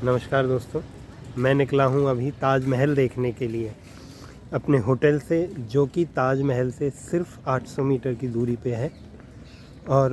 नमस्कार दोस्तों, मैं निकला हूँ अभी ताजमहल देखने के लिए अपने होटल से, जो कि ताजमहल से सिर्फ 800 मीटर की दूरी पे है। और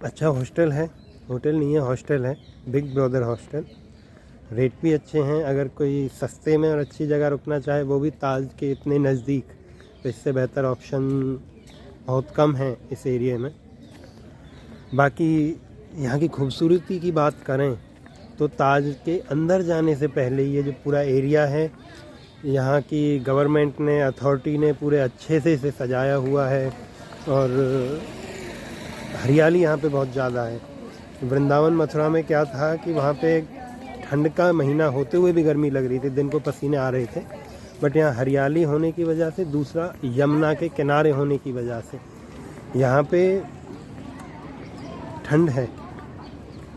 अच्छा हॉस्टल है, होटल नहीं है हॉस्टल है, बिग ब्रदर हॉस्टल। रेट भी अच्छे हैं, अगर कोई सस्ते में और अच्छी जगह रुकना चाहे वो भी ताज के इतने नज़दीक, तो इससे बेहतर ऑप्शन बहुत कम है इस एरिया में। बाकी यहाँ की खूबसूरती की बात करें तो ताज के अंदर जाने से पहले ये जो पूरा एरिया है, यहाँ की गवर्नमेंट ने, अथॉरिटी ने पूरे अच्छे से इसे सजाया हुआ है। और हरियाली यहाँ पे बहुत ज़्यादा है। वृंदावन मथुरा में क्या था कि वहाँ पे ठंड का महीना होते हुए भी गर्मी लग रही थी, दिन को पसीने आ रहे थे। बट यहाँ हरियाली होने की वजह से, दूसरा यमुना के किनारे होने की वजह से यहाँ पे ठंड है,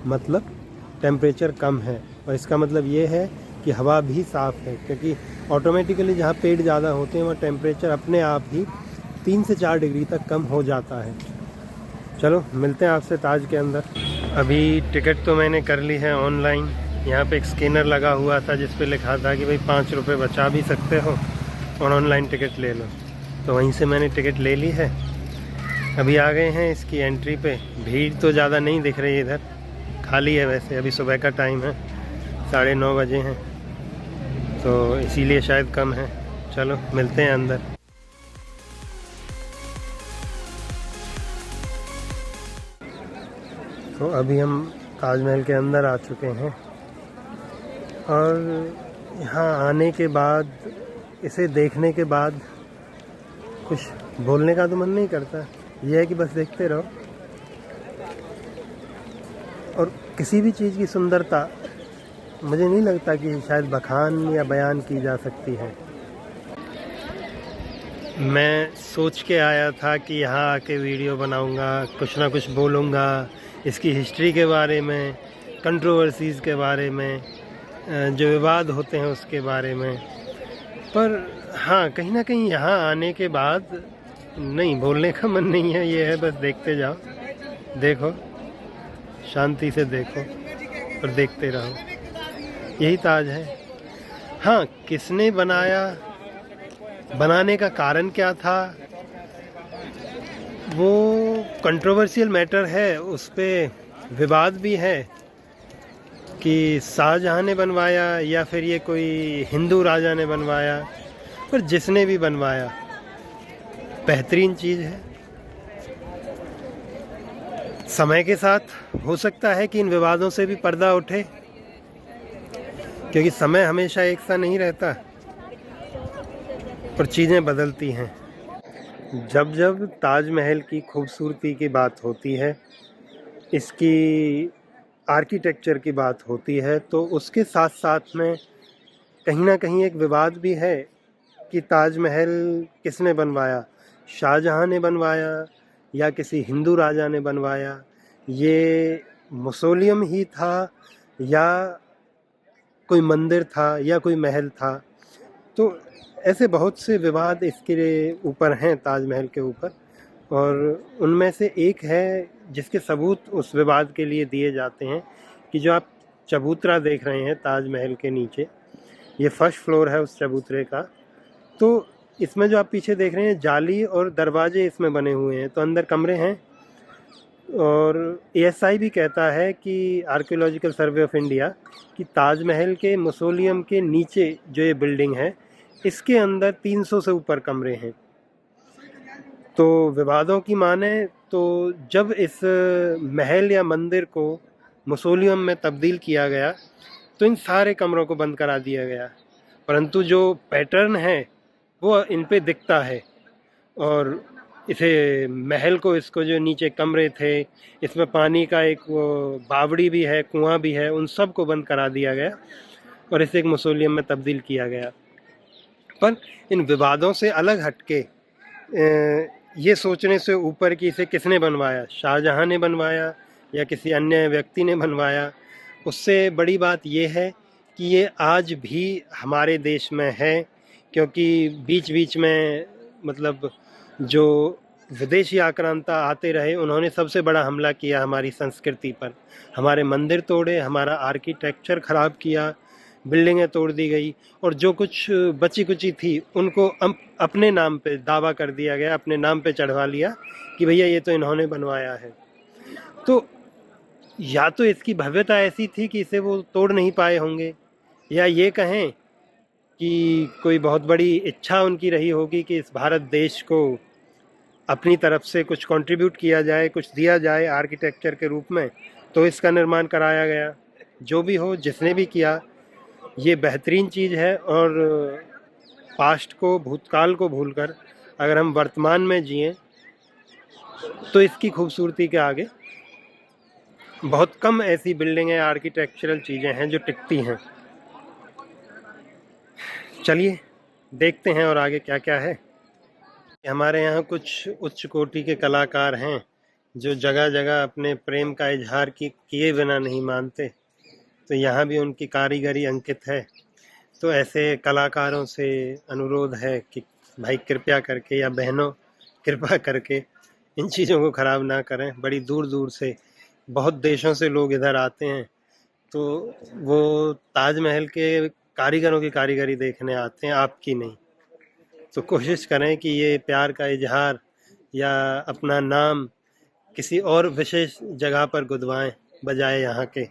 मतलब टेम्परेचर कम है। और इसका मतलब ये है कि हवा भी साफ़ है, क्योंकि ऑटोमेटिकली जहाँ पेड़ ज़्यादा होते हैं वहाँ टेम्परेचर अपने आप ही 3 से 4 डिग्री तक कम हो जाता है। चलो मिलते हैं आपसे ताज के अंदर। अभी टिकट तो मैंने कर ली है ऑनलाइन। यहाँ पे एक स्कैनर लगा हुआ था जिस पे लिखा था कि भाई 5 रुपये बचा भी सकते हो और ऑनलाइन टिकट ले लो, तो वहीं से मैंने टिकट ले ली है। अभी आ गए हैं इसकी एंट्री पे। भीड़ तो ज़्यादा नहीं दिख रही है इधर, खाली है। वैसे अभी सुबह का टाइम है, 9:30 बजे हैं, तो इसीलिए शायद कम है। चलो मिलते हैं अंदर। तो अभी हम ताजमहल के अंदर आ चुके हैं, और यहाँ आने के बाद, इसे देखने के बाद कुछ बोलने का तो मन नहीं करता, यह है कि बस देखते रहो। और किसी भी चीज़ की सुंदरता मुझे नहीं लगता कि शायद बखान या बयान की जा सकती है। मैं सोच के आया था कि यहाँ आके वीडियो बनाऊंगा, कुछ ना कुछ बोलूँगा इसकी हिस्ट्री के बारे में, कंट्रोवर्सीज़ के बारे में, जो विवाद होते हैं उसके बारे में। पर हाँ, कहीं ना कहीं यहाँ आने के बाद नहीं, बोलने का मन नहीं है। ये है बस देखते जाओ, देखो, शांति से देखो और देखते रहो, यही ताज है। हाँ, किसने बनाया, बनाने का कारण क्या था, वो कंट्रोवर्शियल मैटर है, उस पर विवाद भी है कि शाहजहाँ ने बनवाया या फिर ये कोई हिंदू राजा ने बनवाया। पर जिसने भी बनवाया, बेहतरीन चीज़ है। समय के साथ हो सकता है कि इन विवादों से भी पर्दा उठे, क्योंकि समय हमेशा एक सा नहीं रहता, पर चीज़ें बदलती हैं। जब जब ताजमहल की खूबसूरती की बात होती है, इसकी आर्किटेक्चर की बात होती है, तो उसके साथ साथ में कहीं ना कहीं एक विवाद भी है कि ताजमहल किसने बनवाया, शाहजहाँ ने बनवाया या किसी हिंदू राजा ने बनवाया, ये मौसोलियम ही था या कोई मंदिर था या कोई महल था। तो ऐसे बहुत से विवाद इसके ऊपर हैं, ताजमहल के ऊपर। और उनमें से एक है जिसके सबूत उस विवाद के लिए दिए जाते हैं कि जो आप चबूतरा देख रहे हैं ताजमहल के नीचे, ये फर्स्ट फ्लोर है उस चबूतरे का। तो इसमें जो आप पीछे देख रहे हैं, जाली और दरवाजे इसमें बने हुए हैं, तो अंदर कमरे हैं। और एएसआई भी कहता है कि आर्कियोलॉजिकल सर्वे ऑफ इंडिया, कि ताजमहल के मौसोलियम के नीचे जो ये बिल्डिंग है, इसके अंदर 300 से ऊपर कमरे हैं। तो विवादों की माने तो जब इस महल या मंदिर को मौसोलियम में तब्दील किया गया, तो इन सारे कमरों को बंद करा दिया गया। परंतु जो पैटर्न है वो इन पे दिखता है। और इसे महल को, इसको जो नीचे कमरे थे, इसमें पानी का एक वो बावड़ी भी है, कुआं भी है, उन सब को बंद करा दिया गया और इसे एक मौसोलियम में तब्दील किया गया। पर इन विवादों से अलग हटके, ये सोचने से ऊपर कि इसे किसने बनवाया, शाहजहाँ ने बनवाया या किसी अन्य व्यक्ति ने बनवाया, उससे बड़ी बात ये है कि ये आज भी हमारे देश में है। क्योंकि बीच बीच में, मतलब जो विदेशी आक्रांता आते रहे, उन्होंने सबसे बड़ा हमला किया हमारी संस्कृति पर। हमारे मंदिर तोड़े, हमारा आर्किटेक्चर ख़राब किया, बिल्डिंगें तोड़ दी गई, और जो कुछ बची कुची थी उनको अपने नाम पे दावा कर दिया गया, अपने नाम पे चढ़वा लिया कि भैया ये तो इन्होंने बनवाया है। तो या तो इसकी भव्यता ऐसी थी कि इसे वो तोड़ नहीं पाए होंगे, या ये कहें कि कोई बहुत बड़ी इच्छा उनकी रही होगी कि इस भारत देश को अपनी तरफ से कुछ कंट्रीब्यूट किया जाए, कुछ दिया जाए आर्किटेक्चर के रूप में, तो इसका निर्माण कराया गया। जो भी हो, जिसने भी किया, ये बेहतरीन चीज़ है। और पास्ट को, भूतकाल को भूलकर अगर हम वर्तमान में जिएं तो इसकी खूबसूरती के आगे बहुत कम ऐसी बिल्डिंगें, आर्किटेक्चरल चीज़ें हैं जो टिकती हैं। चलिए देखते हैं और आगे क्या क्या है। हमारे यहाँ कुछ उच्च कोटि के कलाकार हैं जो जगह जगह अपने प्रेम का इजहार किए बिना नहीं मानते, तो यहाँ भी उनकी कारीगरी अंकित है। तो ऐसे कलाकारों से अनुरोध है कि भाई कृपया करके, या बहनों कृपा करके इन चीज़ों को ख़राब ना करें। बड़ी दूर दूर से, बहुत देशों से लोग इधर आते हैं, तो वो ताजमहल के कारीगरों की कारीगरी देखने आते हैं, आपकी नहीं। तो कोशिश करें कि ये प्यार का इजहार या अपना नाम किसी और विशेष जगह पर गुदवाएं बजाय यहाँ के।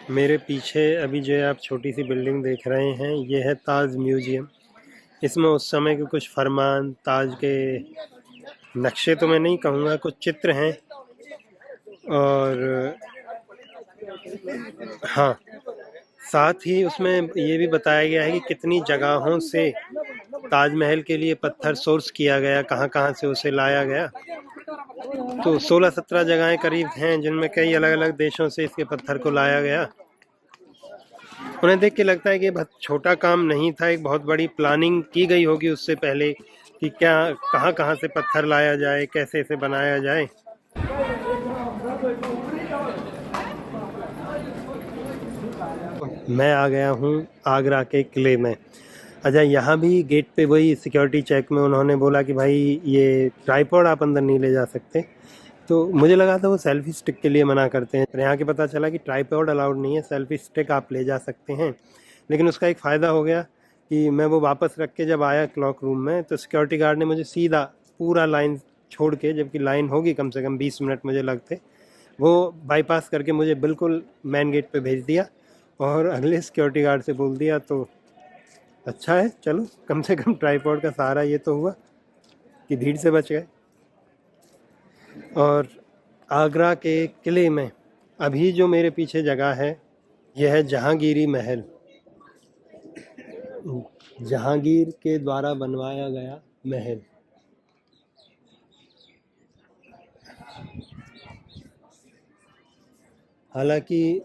मेरे पीछे अभी जो आप छोटी सी बिल्डिंग देख रहे हैं, ये है ताज म्यूजियम। इसमें उस समय के कुछ फरमान, ताज के नक्शे तो मैं नहीं कहूँगा, कुछ चित्र हैं। और हाँ, साथ ही उसमें ये भी बताया गया है कि कितनी जगहों से ताजमहल के लिए पत्थर सोर्स किया गया, कहाँ कहाँ से उसे लाया गया। तो 16-17 जगहें करीब हैं जिनमें कई अलग अलग देशों से इसके पत्थर को लाया गया। उन्हें देख के लगता है कि बहुत छोटा काम नहीं था, एक बहुत बड़ी प्लानिंग की गई होगी उससे पहले कि क्या, कहाँ कहाँ से पत्थर लाया जाए, कैसे इसे बनाया जाए। मैं आ गया हूँ आगरा के किले में। अच्छा, यहाँ भी गेट पे वही सिक्योरिटी चेक में उन्होंने बोला कि भाई ये ट्राइपॉड आप अंदर नहीं ले जा सकते। तो मुझे लगा था वो सेल्फी स्टिक के लिए मना करते हैं, पर यहाँ के पता चला कि ट्राइपॉड अलाउड नहीं है, सेल्फी स्टिक आप ले जा सकते हैं। लेकिन उसका एक फ़ायदा हो गया कि मैं वो वापस रख के जब आया क्लॉक रूम में, तो सिक्योरिटी गार्ड ने मुझे सीधा पूरा लाइन छोड़ के, जबकि लाइन होगी कम से कम 20 मिनट मुझे लगते, वो बाईपास करके मुझे बिल्कुल मेन गेट पे भेज दिया और अगले सिक्योरिटी गार्ड से बोल दिया। तो अच्छा है, चलो कम से कम ट्राइपॉड का सहारा ये तो हुआ कि भीड़ से बच गए। और आगरा के किले में अभी जो मेरे पीछे जगह है, यह है जहांगीरी महल, जहांगीर के द्वारा बनवाया गया महल। हालांकि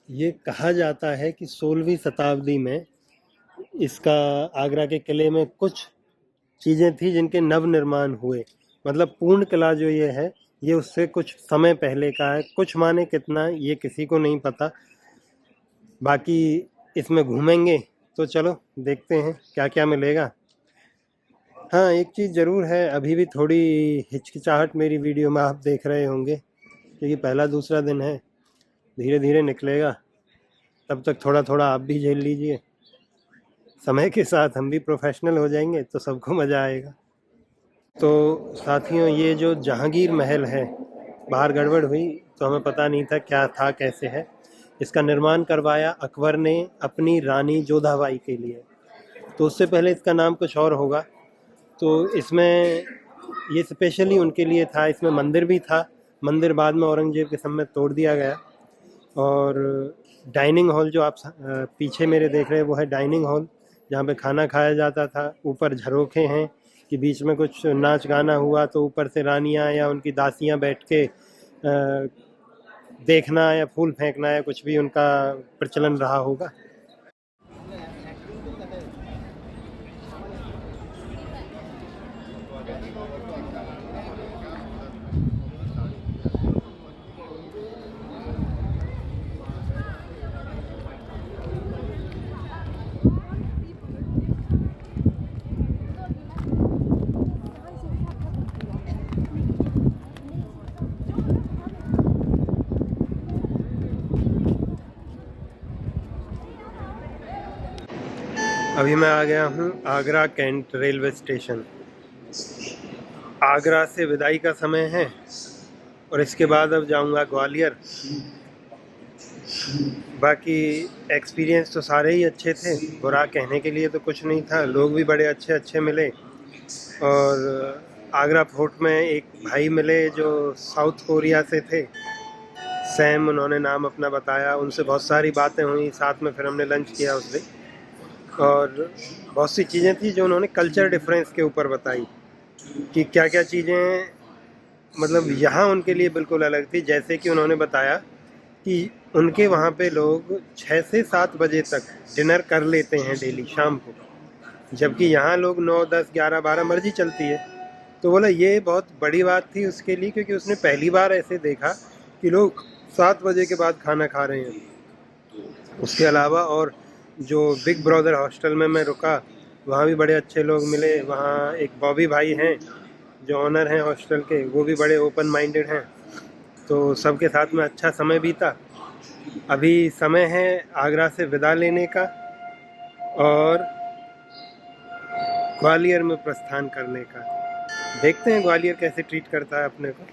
ये कहा जाता है कि 16वीं शताब्दी में इसका, आगरा के किले में कुछ चीज़ें थी जिनके नवनिर्माण हुए। मतलब पूर्ण किला जो ये है, ये उससे कुछ समय पहले का है। कुछ माने कितना, ये किसी को नहीं पता। बाकी इसमें घूमेंगे तो चलो देखते हैं क्या क्या मिलेगा। हाँ, एक चीज़ ज़रूर है, अभी भी थोड़ी हिचकिचाहट मेरी वीडियो में आप देख रहे होंगे, क्योंकि पहला दूसरा दिन है, धीरे धीरे निकलेगा। तब तक थोड़ा थोड़ा आप भी झेल लीजिए। समय के साथ हम भी प्रोफेशनल हो जाएंगे तो सबको मज़ा आएगा। तो साथियों, ये जो जहांगीर महल है, बाहर गड़बड़ हुई तो हमें पता नहीं था क्या था कैसे है। इसका निर्माण करवाया अकबर ने अपनी रानी जोधाबाई के लिए, तो उससे पहले इसका नाम कुछ और होगा। तो इसमें ये स्पेशली उनके लिए था। इसमें मंदिर भी था, मंदिर बाद में औरंगजेब के समय तोड़ दिया गया। और डाइनिंग हॉल जो आप पीछे मेरे देख रहे हैं, वो है डाइनिंग हॉल, जहाँ पे खाना खाया जाता था। ऊपर झरोखे हैं कि बीच में कुछ नाच गाना हुआ तो ऊपर से रानियाँ या उनकी दासियाँ बैठ के देखना या फूल फेंकना या कुछ भी उनका प्रचलन रहा होगा। अभी मैं आ गया हूँ Agra cantt railway station. Agra से विदाई का समय है और इसके बाद अब जाऊँगा ग्वालियर। बाकी एक्सपीरियंस तो सारे ही अच्छे थे, बुरा कहने के लिए तो कुछ नहीं था। लोग भी बड़े अच्छे अच्छे मिले और आगरा फोर्ट में एक भाई मिले जो साउथ कोरिया से थे, सैम उन्होंने नाम अपना बताया। उनसे बहुत सारी बातें हुई, साथ में फिर हमने लंच किया उस दिन और बहुत सी चीज़ें थी जो उन्होंने कल्चर डिफरेंस के ऊपर बताई कि क्या क्या चीज़ें मतलब यहाँ उनके लिए बिल्कुल अलग थी। जैसे कि उन्होंने बताया कि उनके वहाँ पे लोग 6 से 7 बजे तक डिनर कर लेते हैं डेली शाम को, जबकि यहाँ लोग 9, 10, 11, 12 मर्जी चलती है। तो बोला ये बहुत बड़ी बात थी उसके लिए, क्योंकि उसने पहली बार ऐसे देखा कि लोग 7 बजे के बाद खाना खा रहे हैं। उसके अलावा और जो बिग ब्रदर हॉस्टल में मैं रुका वहाँ भी बड़े अच्छे लोग मिले। वहाँ एक बॉबी भाई हैं जो ऑनर हैं हॉस्टल के, वो भी बड़े ओपन माइंडेड हैं। तो सबके साथ में अच्छा समय बीता। अभी समय है आगरा से विदा लेने का और ग्वालियर में प्रस्थान करने का। देखते हैं ग्वालियर कैसे ट्रीट करता है अपने को।